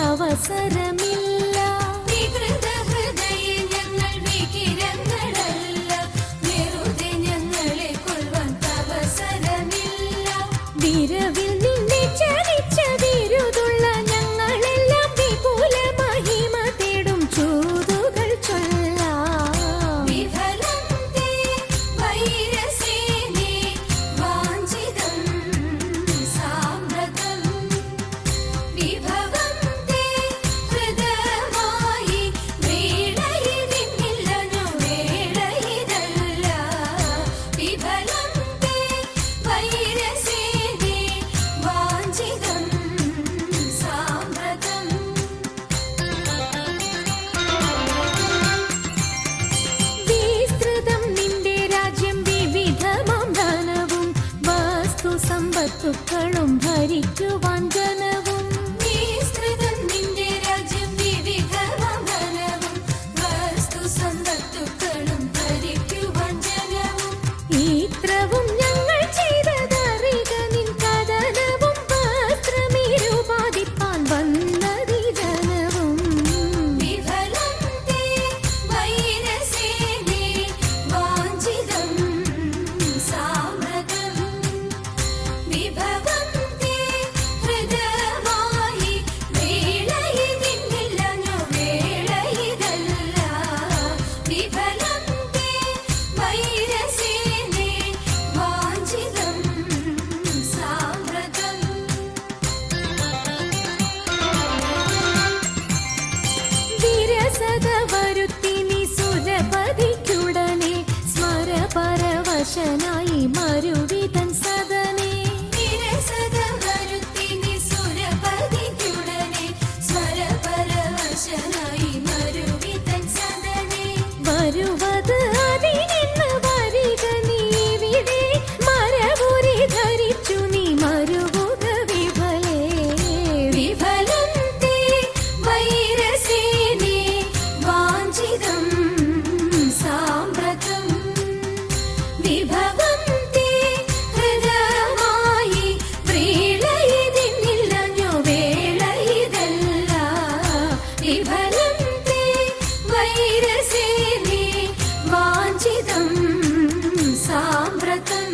അവസരമില്ല. വിരവിൽ നിന്നെ ചതിച്ചതിരുതുള്ള ഞങ്ങളെല്ലാം വിപുല മഹിമ തേടും ചൂതുകൾ ചൊല്ലാം. സമ്പത്തുക്കളും ഭരിക്കുവാൻ ജനവും നിന്റെ രാജ്യം വിവിധമാനവും വസ്തു സമ്പത്തുക്കളും ഭരിക്കുവാൻ ജനവും ഇത്രവും ഞങ്ങൾ ചെയ്തതറിക നിൻ കഥനവും വസ്ത്രമിരുപാതിപ്പാൻ വന്നതി ജനവും പരവശനായി മരുവിതൻ സദനേ വരുവത് അതിനെന്ന് വരിക നീവിടെ മരവുരി ധരിച്ചു നീ മരുവുക വിഫലേ വിഫലം തേ വൈരസേനേ വാഞ്ചിതം സാമ്പ്രതം വിഭവം തേ ഹൃദയമായി വ്രീളയിതിന്നില്ലഞ്ഞു വേളയിതല്ല വിഫലം തേ വൈരസേനേ വാഞ്ചിതം സാമ്പ്രതം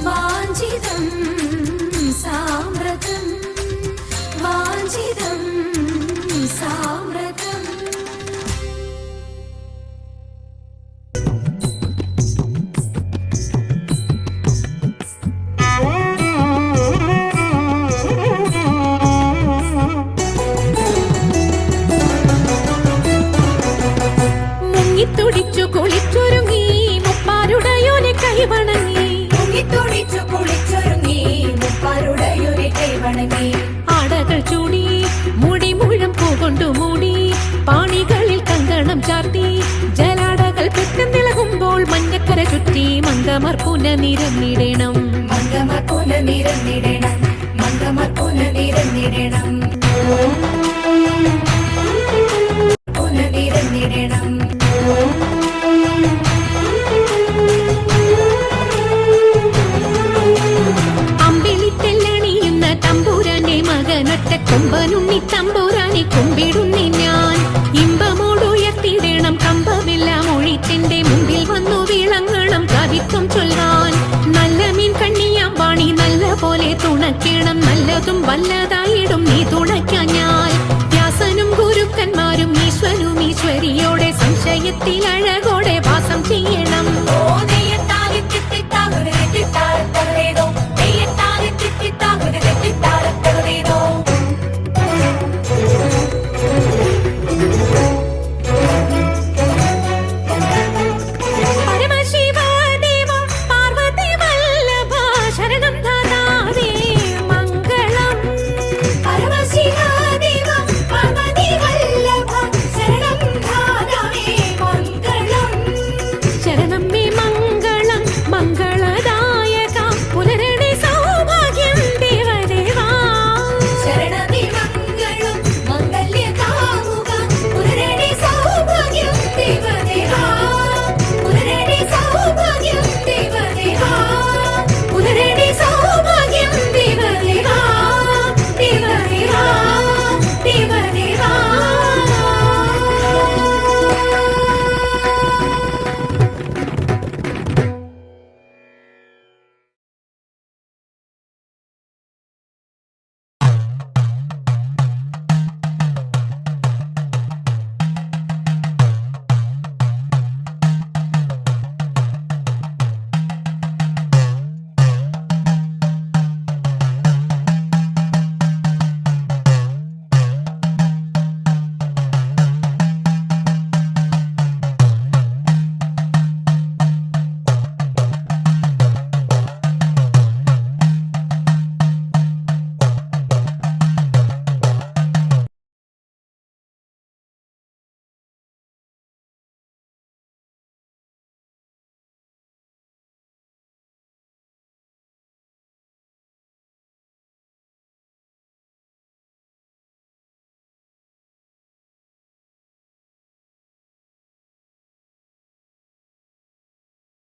വാഞ്ചിതം സാമ്പ്രതം വാഞ്ചിതം സാമ്പ്രതം. മുങ്ങിത്തുടിച്ചു കുളിച്ചൊരുങ്ങി മുപ്പാരുടയോനെ കൈവണങ്ങി മുങ്ങിത്തുടിച്ചു കുളിച്ചൊരുങ്ങി മുപ്പാരുടയൊരു കൈവണങ്ങി ആടകൾ ചൂടി മുടി മുഴം പൂകൊണ്ടു മൂടി പാണികളിൽ കങ്കണം ചാർത്തി ജലാടകൾ പെട്ടെന്നിളകുമ്പോൾ മഞ്ഞക്കര ചുറ്റി മങ്കമർ പുനനിരന്നിടണം മങ്കമർ പുനനിരന്നിടണം മങ്കമർ പുനനിരന്നിടണം പുനനിരന്നിടണം. അമ്പിളിത്തെല്ലണിയുന്ന തമ്പൂരാന്റെ മകനൊറ്റ കൊമ്പനുണ്ണി തമ്പൂരാനെ കുമ്പിടുന്നി ഞാൻ ഇമ്പമോടുയർത്തിടണം കമ്പമെല്ലാം ഒഴിത്തിന്റെ മുമ്പിൽ വന്നു വിളങ്ങണം കവിത്വം ചൊല്ലാൻ നല്ല മീൻ കണ്ണിയാം വാണി നല്ല പോലെ തുണയ്ക്കണം നല്ലതും വല്ലതായിടും നീ തുണയ്ക്കാൻ ഞാൻ വ്യാസനും ഗുരുക്കന്മാരും ഈശ്വരും ഈശ്വരിയോടെ സംശയത്തിൽ അഴകും